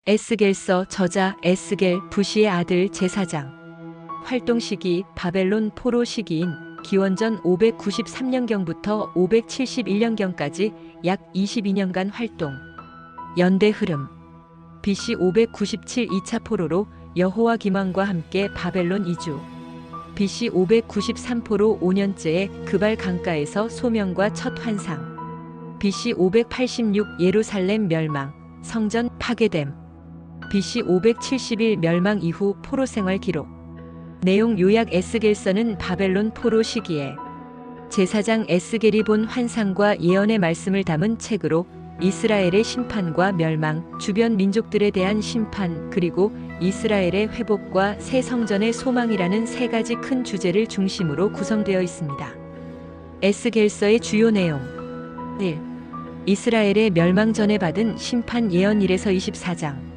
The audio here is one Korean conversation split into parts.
에스겔서 저자 에스겔 부시의 아들 제사장. 활동 시기 바벨론 포로 시기인 기원전 593년경부터 571년경까지 약 22년간 활동. 연대 흐름. BC 597 2차 포로로 여호와 기망과 함께 바벨론 이주. BC 593 포로 5년째에 그발 강가에서 소명과 첫 환상. BC 586 예루살렘 멸망, 성전 파괴됨. BC 571 멸망 이후 포로 생활 기록. 내용 요약. 에스겔서는 바벨론 포로 시기에 제사장 에스겔이 본 환상과 예언의 말씀을 담은 책으로 이스라엘의 심판과 멸망, 주변 민족들에 대한 심판, 그리고 이스라엘의 회복과 새 성전의 소망이라는 세 가지 큰 주제를 중심으로 구성되어 있습니다. 에스겔서의 주요 내용. 1. 이스라엘의 멸망 전에 받은 심판 예언 1에서 24장.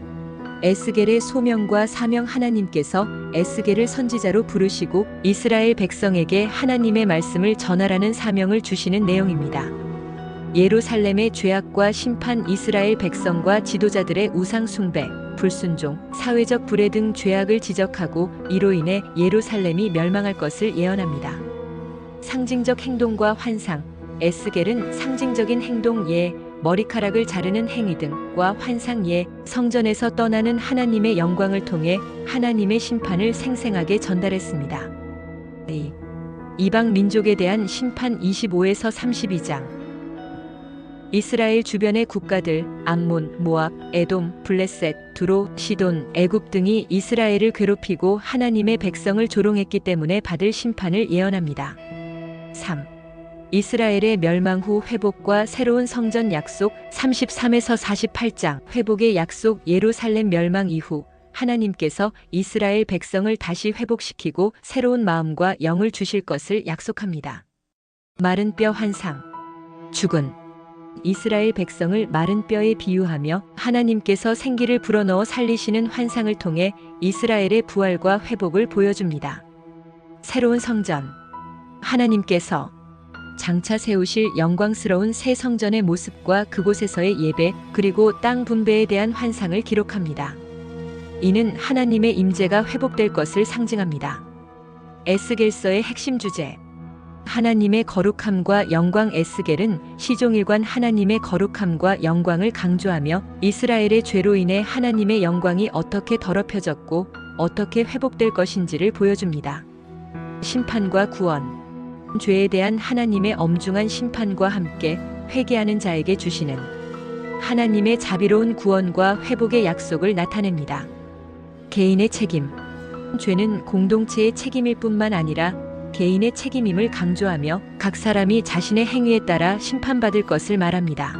에스겔의 소명과 사명. 하나님께서 에스겔을 선지자로 부르시고 이스라엘 백성에게 하나님의 말씀을 전하라는 사명을 주시는 내용입니다. 예루살렘의 죄악과 심판. 이스라엘 백성과 지도자들의 우상 숭배, 불순종, 사회적 불애 등 죄악을 지적하고 이로 인해 예루살렘이 멸망할 것을 예언합니다. 상징적 행동과 환상. 에스겔은 상징적인 행동 예, 머리카락을 자르는 행위 등과 환상 예, 성전에서 떠나는 하나님의 영광을 통해 하나님의 심판을 생생하게 전달했습니다. 이방 민족에 대한 심판 25에서 32장. 이스라엘 주변의 국가들 암몬, 모압, 에돔, 블레셋, 두로, 시돈, 애굽 등이 이스라엘을 괴롭히고 하나님의 백성을 조롱했기 때문에 받을 심판을 예언합니다. 3. 이스라엘의 멸망 후 회복과 새로운 성전 약속. 33에서 48장. 회복의 약속. 예루살렘 멸망 이후 하나님께서 이스라엘 백성을 다시 회복시키고 새로운 마음과 영을 주실 것을 약속합니다. 마른 뼈 환상. 죽은 이스라엘 백성을 마른 뼈에 비유하며 하나님께서 생기를 불어넣어 살리시는 환상을 통해 이스라엘의 부활과 회복을 보여줍니다. 새로운 성전. 하나님께서 장차 세우실 영광스러운 새 성전의 모습과 그곳에서의 예배, 그리고 땅 분배에 대한 환상을 기록합니다. 이는 하나님의 임재가 회복될 것을 상징합니다. 에스겔서의 핵심 주제. 하나님의 거룩함과 영광. 에스겔은 시종일관 하나님의 거룩함과 영광을 강조하며 이스라엘의 죄로 인해 하나님의 영광이 어떻게 더럽혀졌고 어떻게 회복될 것인지를 보여줍니다. 심판과 구원. 죄에 대한 하나님의 엄중한 심판과 함께 회개하는 자에게 주시는 하나님의 자비로운 구원과 회복의 약속을 나타냅니다. 개인의 책임. 죄는 공동체의 책임일 뿐만 아니라 개인의 책임임을 강조하며 각 사람이 자신의 행위에 따라 심판받을 것을 말합니다.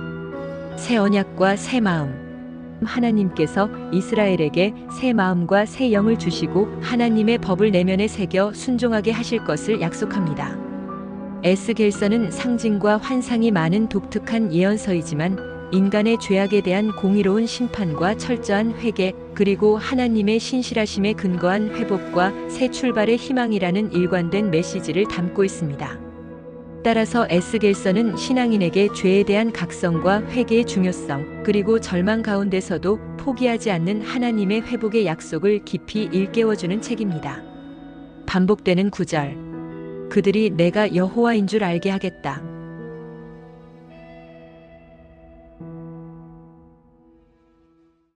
새 언약과 새 마음. 하나님께서 이스라엘에게 새 마음과 새 영을 주시고 하나님의 법을 내면에 새겨 순종하게 하실 것을 약속합니다. 에스겔서는 상징과 환상이 많은 독특한 예언서이지만 인간의 죄악에 대한 공의로운 심판과 철저한 회개, 그리고 하나님의 신실하심에 근거한 회복과 새 출발의 희망이라는 일관된 메시지를 담고 있습니다. 따라서 에스겔서는 신앙인에게 죄에 대한 각성과 회개의 중요성, 그리고 절망 가운데서도 포기하지 않는 하나님의 회복의 약속을 깊이 일깨워주는 책입니다. 반복되는 구절. 그들이 내가 여호와인 줄 알게 하겠다.